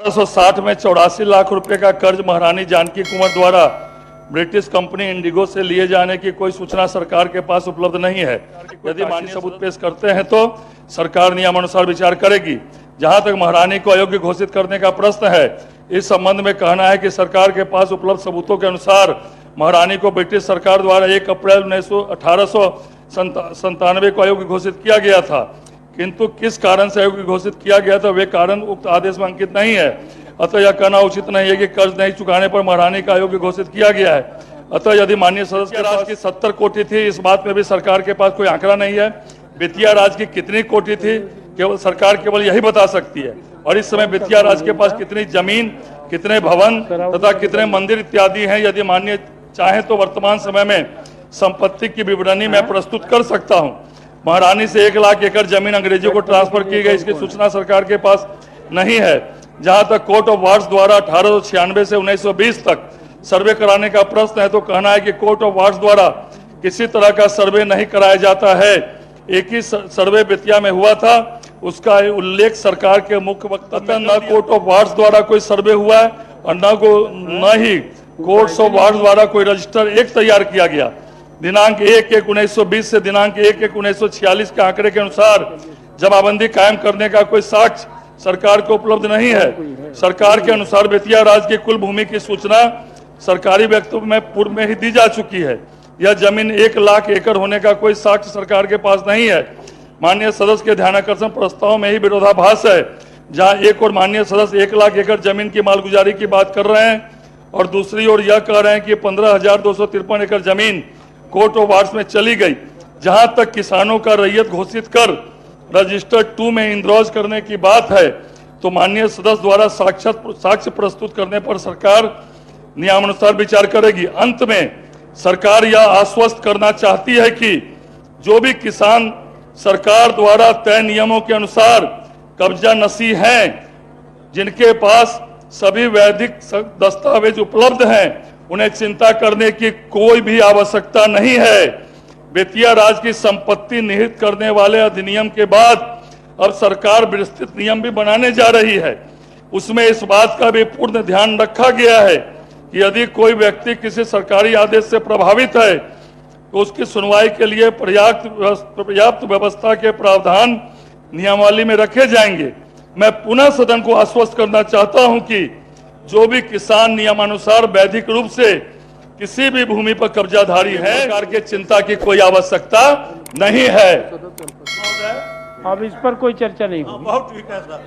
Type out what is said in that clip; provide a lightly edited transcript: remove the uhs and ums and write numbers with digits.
1860 में 84 लाख रुपए का कर्ज महारानी जानकी कुंवर द्वारा ब्रिटिश कंपनी इंडिगो से लिए जाने की कोई सूचना सरकार के पास उपलब्ध नहीं है। यदि मान्य सबूत पेश करते हैं तो सरकार नियमानुसार विचार करेगी। जहां तक महारानी को अयोग्य घोषित करने का प्रश्न है, इस संबंध में कहना है कि सरकार के पास उपलब्ध सबूतों के अनुसार महारानी को ब्रिटिश सरकार द्वारा 1 अप्रैल 1897 को अयोग्य घोषित किया गया था, किंतु किस कारण से अयोग्य घोषित किया गया था वे कारण उक्त आदेश में अंकित नहीं है। अतः यह कहना उचित नहीं है कि कर्ज नहीं चुकाने पर महारानी का अयोग्य घोषित किया गया है। अतः यदि माननीय सदस्य राशि की 70 कोटि थी, इस बात में भी सरकार के पास कोई आंकड़ा नहीं है। वित्तीय राज की कितनी कोटि थी, केवल सरकार केवल यही बता सकती है। और इस समय वित्तीय राज के पास कितनी जमीन, कितने भवन तथा कितने मंदिर इत्यादि हैं, यदि माननीय चाहे तो वर्तमान समय में संपत्ति की विवरणी मैं प्रस्तुत कर सकता हूं। महारानी से 1 लाख एकड़ जमीन अंग्रेजों को ट्रांसफर की गई, इसकी सूचना सरकार के पास नहीं है। जहां तक कोर्ट ऑफ वार्ड्स द्वारा 1896 से 1920 तक सर्वे कराने का प्रश्न है, तो कहना है कि कोर्ट ऑफ वार्ड्स द्वारा किसी तरह का सर्वे नहीं कराया जाता है। एक ही सर्वे बेतिया में हुआ था, उसका उल्लेख सरकार के मुख्य वक्ता न कोर्ट ऑफ वार्ड्स द्वारा कोई सर्वे हुआ है और न ही कोर्ट्स ऑफ वार्ड्स द्वारा कोई रजिस्टर एक तैयार किया गया। दिनांक 1/1/1920 से दिनांक 1/1/1946 के आंकड़े के अनुसार जमाबंदी कायम करने का कोई साक्ष्य सरकार को उपलब्ध नहीं है। सरकार के अनुसार बेतिया राज की कुल भूमि की सूचना सरकारी वक्तव्य में पूर्व में ही दी जा चुकी है। यह जमीन 1 लाख एकड़ होने का कोई साक्ष्य सरकार के पास नहीं है। माननीय सदस्य के ध्यानाकर्षण प्रस्ताव में ही विरोधाभास है, जहां एक और माननीय सदस्य 1 लाख एकड़ जमीन की मालगुजारी की बात कर रहे हैं और दूसरी ओर यह कह रहे हैं कि 15,253 एकड़ जमीन कोर्ट ऑफ वार्ड्स में चली गई। जहां तक किसानों का रैयत घोषित कर रजिस्टर 2 में इंद्रौज करने की बात है, तो माननीय सदस्य द्वारा साक्ष्य प्रस्तुत करने पर सरकार नियमानुसार विचार करेगी। अंत में सरकार यह आश्वस्त करना चाहती है कि जो भी किसान सरकार द्वारा तय नियमों के अनुसार कब्जा नसी हैं, जिनके पास सभी वैधिक दस्तावेज उपलब्ध हैं, उन्हें चिंता करने की कोई भी आवश्यकता नहीं है। बेतिया राज की संपत्ति निहित करने वाले अधिनियम के बाद अब सरकार विस्तृत नियम भी बनाने जा रही है। उसमें इस बात का भी पूर्ण ध्यान रखा गया है कि यदि कोई व्यक्ति किसी सरकारी आदेश से प्रभावित है तो उसकी सुनवाई के लिए पर्याप्त व्यवस्था के प्रावधान नियमावली में रखे जाएंगे। मैं पुनः सदन को आश्वस्त करना चाहता हूं कि जो भी किसान नियमानुसार वैधिक रूप से किसी भी भूमि पर कब्जाधारी है, सरकार के चिंता की कोई आवश्यकता नहीं है। अब इस पर कोई चर्चा नहीं होगी। बहुत ठीक है सर।